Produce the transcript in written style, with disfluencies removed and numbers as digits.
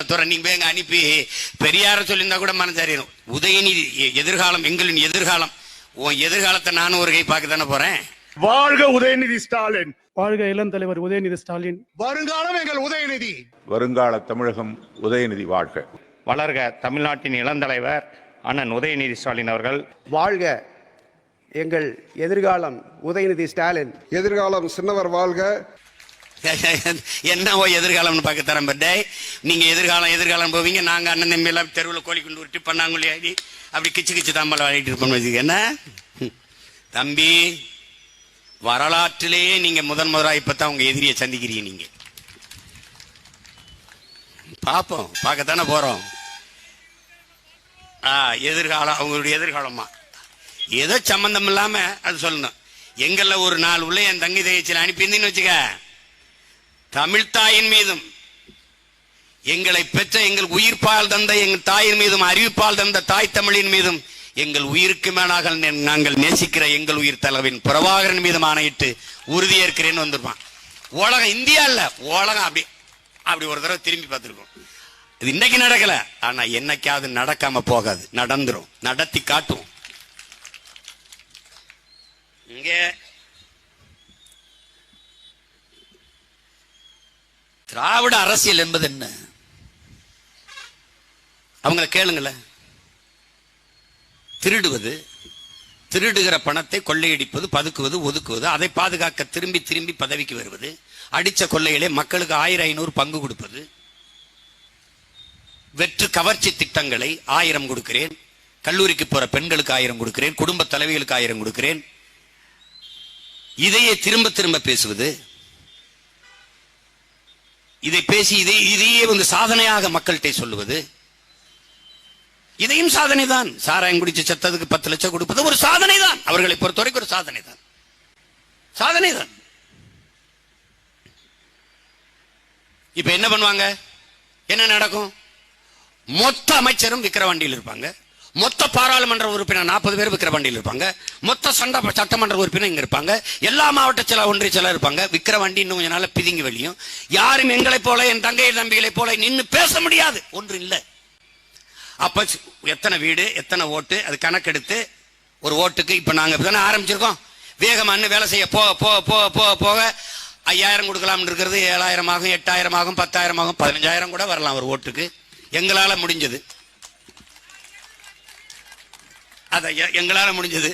துறை நீங்க பேங்க அனுப்பி பெரியார சொல்லியிருந்தா கூட மனசாரிடும். உதயநிதி எதிர்காலம், எங்களின் எதிர்காலம். உன் எதிர்காலத்தை நானும் ஒரு கை பார்க்க தானே போறேன். வாழ்க உதயநிதி ஸ்டாலின். வாழ்க இளம் தலைவர் உதயநிதி ஸ்டாலின். வருங்காலம் எங்கள் உதயநிதி. வருங்கால தமிழகம் உதயநிதி வாழ்க. வளர்க தமிழ்நாட்டின் இளந்தலைவர் அண்ணன் உதயநிதி ஸ்டாலின் அவர்கள். வாழ்க எங்கள் எதிர்காலம் உதயநிதி ஸ்டாலின். எதிர்காலம் சின்னவர் வாழ்க. என்னவோ எதிர்காலம்னு பார்க்க தரம் பட்டே. நீங்க எதிர்காலம் போவீங்க, நாங்க அண்ணன் தம்பி எல்லாம் தெருவில் கோழி கொண்டு விட்டு பண்ணாங்கொல்லி ஆடி அப்படி கிச்சு தாம்பலம் ஆடிட்டு இருப்போம் வச்சுக்க. என்ன தம்பி, வரலாற்றிலேயே நீங்க முதலாக இப்பதான் உங்க எதிரியை சந்திக்கிறீங்க. நீங்க பார்ப்போம், பார்க்கத்தானே போறோம். எதிர்காலம் அவங்களுடைய எதிர்காலமா ஏதோ சம்பந்தம் இல்லாம அது சொல்லணும். எங்கள்ல ஒரு நாள் உள்ள என் தங்கி தகச்சியில் அனுப்பியிருந்தீங்கன்னு வச்சுக்க, தமிழ்தாயின் மீதும் எங்களை பெற்ற எங்கள் உயிர்ப்பால் தந்த எங்கள் தாயின் மீதும் அறிவிப்பால் தந்த தாய் தமிழின் மீதும் எங்கள் உயிருக்கு மேலாக நாங்கள் நேசிக்கிற எங்கள் உயிர் தலைவின் பிரபாகரன் மீதும் ஆணையிட்டு உறுதியேற்கிறேன்னு வந்திருப்பான். உலகம், இந்தியா இல்ல உலகம் அப்படி ஒரு தடவை திரும்பி பார்த்திருக்கோம். இது இன்னைக்கு நடக்கல, ஆனா என்னைக்காவது நடக்காம போகாது, நடந்துரும், நடத்தி காட்டுவோம். இங்க திராவிட அரசியல் என்பது என்ன? அவங்களை கேளுங்களேன். திருடுவது, திருடுகிற பணத்தை கொள்ளையடிப்பது, பதுக்குவது, ஒதுக்குவது, அதை பாதுகாக்க திரும்பி திரும்பி பதவிக்கு வருவது, அடிச்ச கொள்ளையிலே மக்களுக்கு 1000-500 பங்கு கொடுப்பது, வெற்று கவர்ச்சி திட்டங்களை 1000 கொடுக்கிறேன், கல்லூரிக்கு போற பெண்களுக்கு 1000 கொடுக்கிறேன், குடும்ப தலைவிகளுக்கு 1000 கொடுக்கிறேன், இதையே திரும்ப திரும்ப பேசுவது, இதை பேசி இதையே சாதனையாக மக்கள்கிட்ட சொல்லுவது, இதையும் சாதனை தான். சாராயம் குடிச்சு செத்ததுக்கு 10 லட்சம் கொடுப்பது ஒரு சாதனை தான். அவர்களை பொறுத்தவரைக்கும் ஒரு சாதனை தான், சாதனை தான். இப்ப என்ன பண்ணுவாங்க, என்ன நடக்கும்? மொத்த அமைச்சரும் விக்கிற வண்டியில் இருப்பாங்க, மொத்த பாராளுமன்ற உறுப்பினர் 40 பேர் விக்கிற வண்டியில் இருப்பாங்க, மொத்த சட்டமன்ற உறுப்பினர் இங்க இருப்பாங்க, எல்லா மாவட்ட செயல ஒன்றிய செயலர் இருப்பாங்க. விக்கிற வண்டி இன்னும் கொஞ்ச நாள் பிதுங்கி வெளியும். யாரும் எங்களை போல என் தங்கை தம்பிகளை போல நின்று பேச முடியாது, ஒன்று இல்லை. அப்ப எத்தனை வீடு எத்தனை ஓட்டு அது கணக்கெடுத்து ஒரு ஓட்டுக்கு இப்ப நாங்க இப்பதானே ஆரம்பிச்சிருக்கோம். வேகமானு வேலை செய்ய போக போக போக போக போக 5000 கொடுக்கலாம் இருக்கிறது 7000 ஆகும், 8000 ஆகும், 10,000 ஆகும், 15,000 கூட வரலாம் ஒரு ஓட்டுக்கு. எங்களால முடிஞ்சது, அத எங்களால முடிஞ்சது